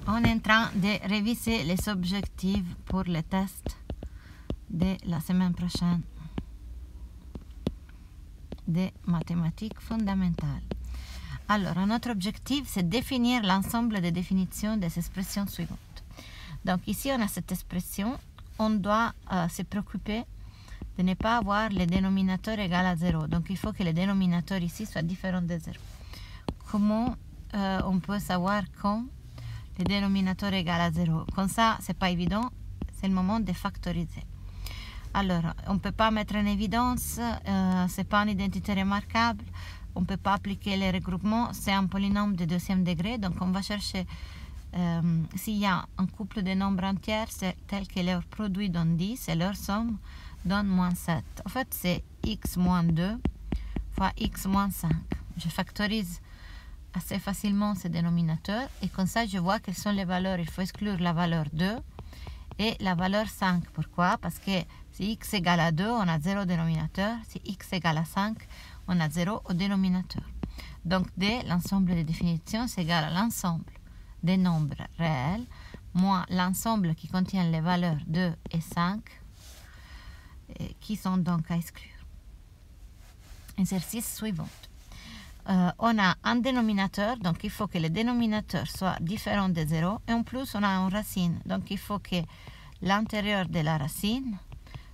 on est en train de réviser les objectifs pour les tests de la semaine prochaine des mathématiques fondamentales. Alors, notre objectif, c'est définir l'ensemble des définitions des expressions suivantes. Donc, ici, on a cette expression. On doit se préoccuper de ne pas avoir les dénominateurs égaux à 0. Donc, il faut que les dénominateurs ici soient différents de 0. Comment on peut savoir quand le dénominateur est égal à 0? Comme ça, ce n'est pas évident. C'est le moment de factoriser. Alors, on ne peut pas mettre en évidence, ce n'est pas une identité remarquable, on ne peut pas appliquer les regroupements, c'est un polynôme de deuxième degré, donc on va chercher s'il y a un couple de nombres entiers tel que leur produit donne 10 et leur somme donne moins 7. En fait, c'est x moins 2 fois x moins 5. Je factorise assez facilement ces dénominateurs et comme ça, je vois quelles sont les valeurs. Il faut exclure la valeur 2 et la valeur 5. Pourquoi? Parce que si x égale à 2, on a 0 au dénominateur. Si x égale à 5, on a 0 au dénominateur. Donc, D, l'ensemble des définitions, c'est égal à l'ensemble des nombres réels moins l'ensemble qui contient les valeurs 2 et 5 qui sont donc à exclure. Exercice suivant. On a un dénominateur, donc il faut que le dénominateur soit différent de 0 et en plus on a une racine, donc il faut que l'intérieur de la racine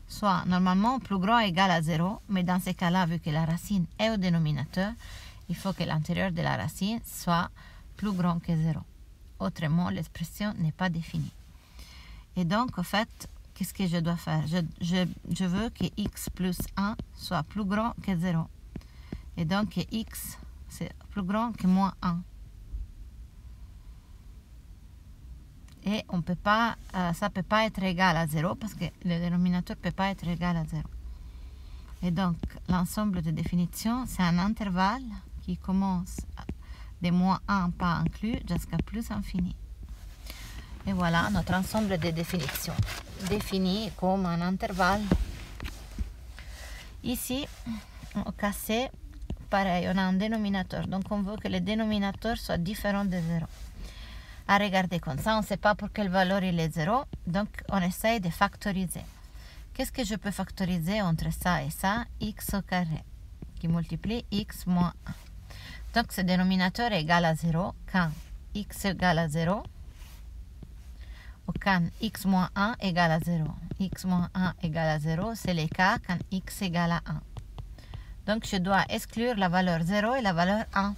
soit normalement plus grand ou égal à 0, mais dans ce cas-là, vu que la racine est au dénominateur, il faut que l'intérieur de la racine soit plus grand que 0. Autrement, l'expression n'est pas définie. Et donc, en fait, qu'est-ce que je dois faire? Je veux que x plus 1 soit plus grand que 0. Et donc, que x, c'est plus grand que moins 1. Et on peut pas, ça ne peut pas être égal à 0 parce que le dénominateur ne peut pas être égal à 0. Et donc, l'ensemble de définitions, c'est un intervalle qui commence de moins 1 pas inclus jusqu'à plus infini. Et voilà notre ensemble de définitions, défini comme un intervalle. Ici, au cassé, pareil, on a un dénominateur. Donc, on veut que le dénominateur soit différent de 0. À regarder comme ça, on ne sait pas pour quelle valeur il est 0, donc on essaye de factoriser. Qu'est-ce que je peux factoriser entre ça et ça? X au carré, qui multiplie x moins 1. Donc ce dénominateur est égal à 0 quand x égale à 0 ou quand x moins 1 égale à 0. X moins 1 égale à 0, c'est le cas quand x égale à 1. Donc je dois exclure la valeur 0 et la valeur 1.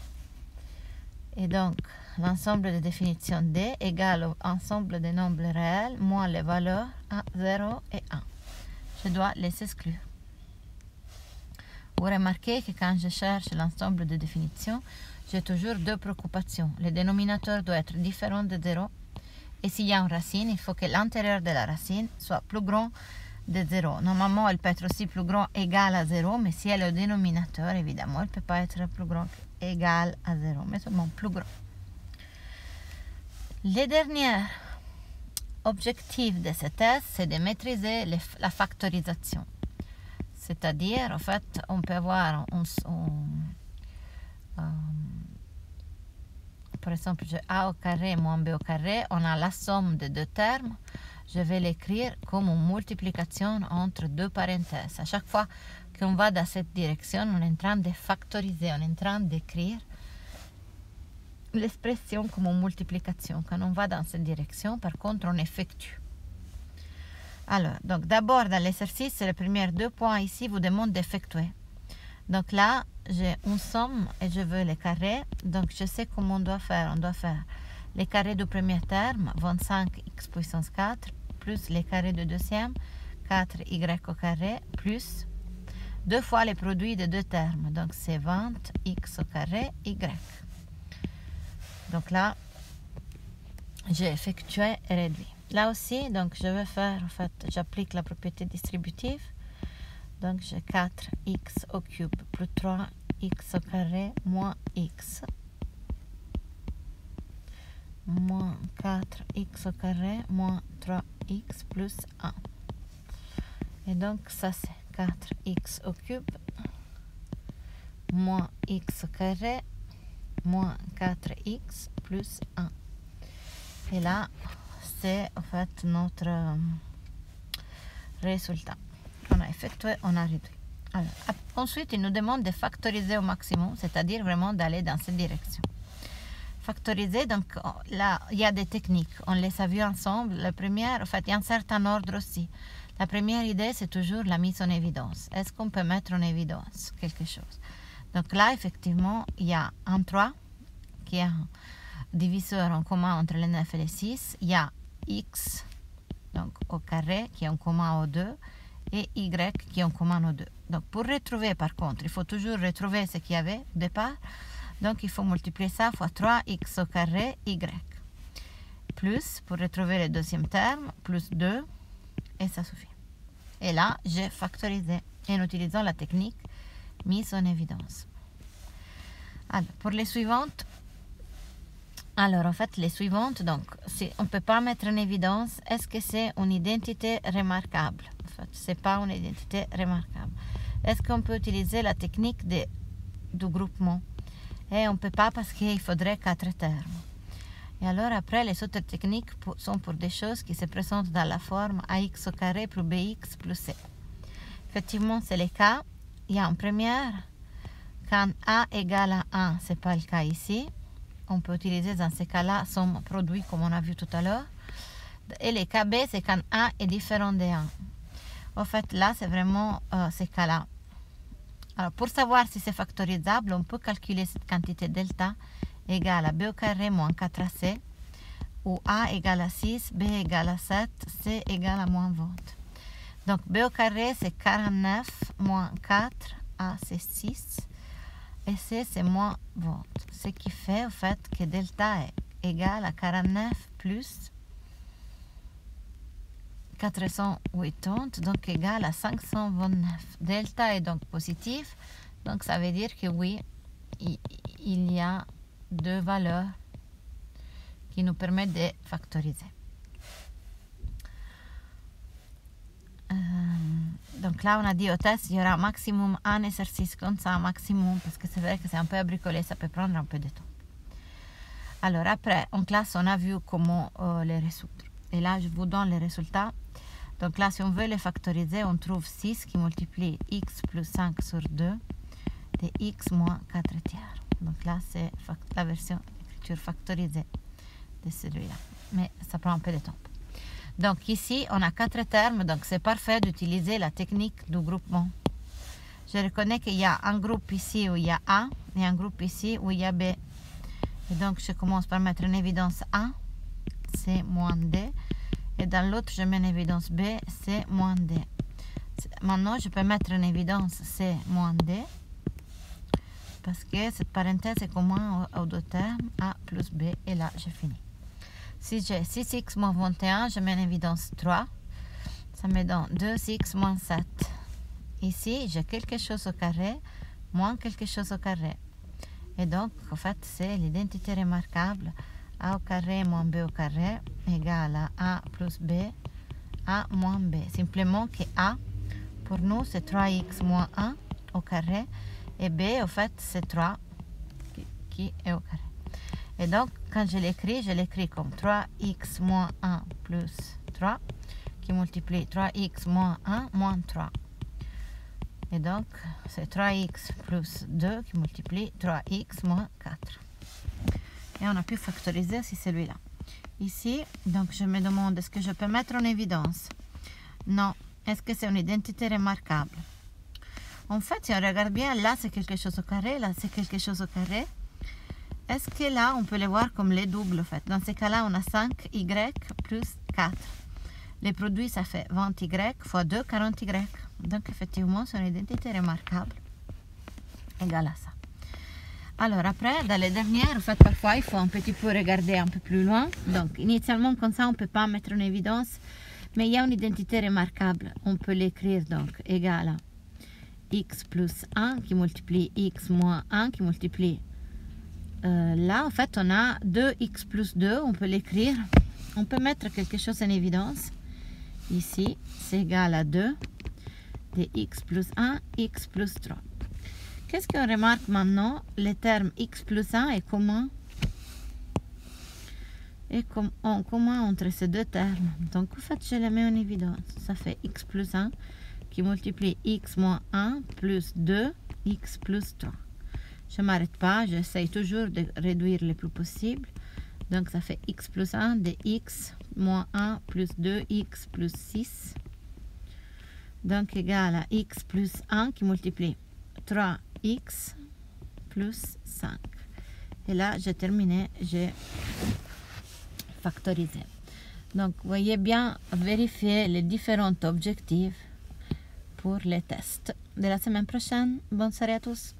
Et donc, l'ensemble de définitions D égale l'ensemble des nombres réels moins les valeurs 0 et 1. Je dois les exclure. Vous remarquez que quand je cherche l'ensemble de définitions, j'ai toujours deux préoccupations. Le dénominateur doit être différent de 0. Et s'il y a une racine, il faut que l'intérieur de la racine soit plus grand de 0. Normalement, elle peut être aussi plus grand égal à 0, mais si elle est au dénominateur, évidemment, elle ne peut pas être plus grand égal à 0, mais seulement plus grand. Le dernier objectif de ce test, c'est de maîtriser la factorisation. C'est-à-dire, en fait, on peut avoir, par exemple, a au carré moins b au carré, on a la somme de deux termes. Je vais l'écrire comme une multiplication entre deux parenthèses. À chaque fois qu'on va dans cette direction, on est en train de factoriser, on est en train d'écrire l'expression comme une multiplication. Quand on va dans cette direction, par contre, on effectue. Alors, donc d'abord, dans l'exercice, les premiers 2 points ici vous demandent d'effectuer. Donc là, j'ai une somme et je veux les carrés. Donc, je sais comment on doit faire. On doit faire les carrés du premier terme, 25x puissance 4, plus les carrés du deuxième, 4y au carré, plus 2 fois les produits de deux termes. Donc, c'est 20x au carré, y. Donc là, j'ai effectué et réduit. Là aussi, donc je vais faire, en fait, j'applique la propriété distributive. Donc j'ai 4x au cube plus 3x au carré moins x. Moins 4x au carré moins 3x plus 1. Et donc ça c'est 4x au cube moins x au carré moins 4x plus 1. Et là, c'est en fait notre résultat. On a effectué, on a réduit. Alors, ensuite, il nous demande de factoriser au maximum, c'est-à-dire vraiment d'aller dans cette direction. Factoriser, donc là, il y a des techniques, on les a vues ensemble. La première, en fait, il y a un certain ordre aussi. La première idée, c'est toujours la mise en évidence. Est-ce qu'on peut mettre en évidence quelque chose? Donc là, effectivement, il y a un 3 qui est un diviseur en commun entre les 9 et les 6. Il y a x donc au carré qui est en commun au 2 et y qui est en commun au 2. Donc pour retrouver, par contre, il faut toujours retrouver ce qu'il y avait au départ. Donc il faut multiplier ça fois 3x au carré y. Plus, pour retrouver le deuxième terme, plus 2, et ça suffit. Et là, j'ai factorisé en utilisant la technique mise en évidence. Alors, pour les suivantes, alors en fait, les suivantes, donc, si on ne peut pas mettre en évidence, est-ce que c'est une identité remarquable? En fait, ce n'est pas une identité remarquable. Est-ce qu'on peut utiliser la technique du groupement? Et on ne peut pas parce qu'il faudrait 4 termes. Et alors après, les autres techniques sont pour des choses qui se présentent dans la forme ax au carré plus bx plus c. Effectivement, c'est le cas. Il y a en première, quand a égale à 1, ce n'est pas le cas ici. On peut utiliser dans ces cas-là somme produit comme on a vu tout à l'heure. Et le cas B, c'est quand a est différent de 1. En fait, là, c'est vraiment ces cas-là. Alors, pour savoir si c'est factorisable, on peut calculer cette quantité delta égale à b au carré moins 4ac, où a égale à 6, b égale à 7, c égale à moins 20. Donc, b au carré, c'est 49 moins 4, a, c'est 6, et c, c'est moins 20. Ce qui fait, en fait, que delta est égal à 49 plus 480, donc égal à 529. Delta est donc positif, donc ça veut dire que oui, il y a deux valeurs qui nous permettent de factoriser. Donc là, on a dit au test, il y aura maximum un exercice comme ça, maximum, parce que c'est vrai que c'est un peu à bricoler, ça peut prendre un peu de temps. Alors après, en classe, on a vu comment les résoudre. Et là, je vous donne les résultats. Donc là, si on veut les factoriser, on trouve 6 qui multiplie x plus 5 sur 2 de x moins 4 tiers. Donc là, c'est la version écriture factorisée de celui-là. Mais ça prend un peu de temps. Donc ici, on a 4 termes, donc c'est parfait d'utiliser la technique du groupement. Je reconnais qu'il y a un groupe ici où il y a A et un groupe ici où il y a B. Et donc, je commence par mettre en évidence A, C moins D. Et dans l'autre, je mets en évidence B, C moins D. Maintenant, je peux mettre en évidence C moins D. Parce que cette parenthèse est commune aux deux termes, A plus B. Et là, j'ai fini. Si j'ai 6x moins 21, je mets en évidence 3. Ça me donne 2x moins 7. Ici, j'ai quelque chose au carré, moins quelque chose au carré. Et donc, en fait, c'est l'identité remarquable. A au carré moins B au carré égale à A plus B, A moins B. Simplement que A, pour nous, c'est 3x moins 1 au carré. Et B, en fait, c'est 3 qui est au carré. Et donc, quand je l'écris comme 3x moins 1 plus 3, qui multiplie 3x moins 1 moins 3. Et donc, c'est 3x plus 2 qui multiplie 3x moins 4. Et on a pu factoriser aussi celui-là. Ici, donc je me demande, est-ce que je peux mettre en évidence? Non. Est-ce que c'est une identité remarquable? En fait, si on regarde bien, là c'est quelque chose au carré, là c'est quelque chose au carré. Est-ce que là, on peut les voir comme les doubles, en fait? Dans ces cas-là, on a 5y plus 4. Les produits, ça fait 20y fois 2, 40y. Donc, effectivement, c'est une identité remarquable égale à ça. Alors, après, dans les dernières, en fait, parfois, il faut un petit peu regarder un peu plus loin. Donc, initialement, comme ça, on ne peut pas mettre en évidence. Mais il y a une identité remarquable. On peut l'écrire, donc, égale à x plus 1 qui multiplie x moins 1 qui multiplie. Là, en fait, on a 2x plus 2. On peut l'écrire. On peut mettre quelque chose en évidence. Ici, c'est égal à 2 de x plus 1, x plus 3. Qu'est-ce qu'on remarque maintenant? Le terme x plus 1 est commun Et comme en commun entre ces deux termes. Donc, en fait, je les mets en évidence. Ça fait x plus 1 qui multiplie x moins 1 plus 2, x plus 3. Je ne m'arrête pas, j'essaye toujours de réduire le plus possible. Donc, ça fait x plus 1 de x moins 1 plus 2, x plus 6. Donc, égal à x plus 1 qui multiplie 3x plus 5. Et là, j'ai terminé, j'ai factorisé. Donc, vous voyez bien vérifier les différents objectifs pour les tests de la semaine prochaine. Bonne soirée à tous.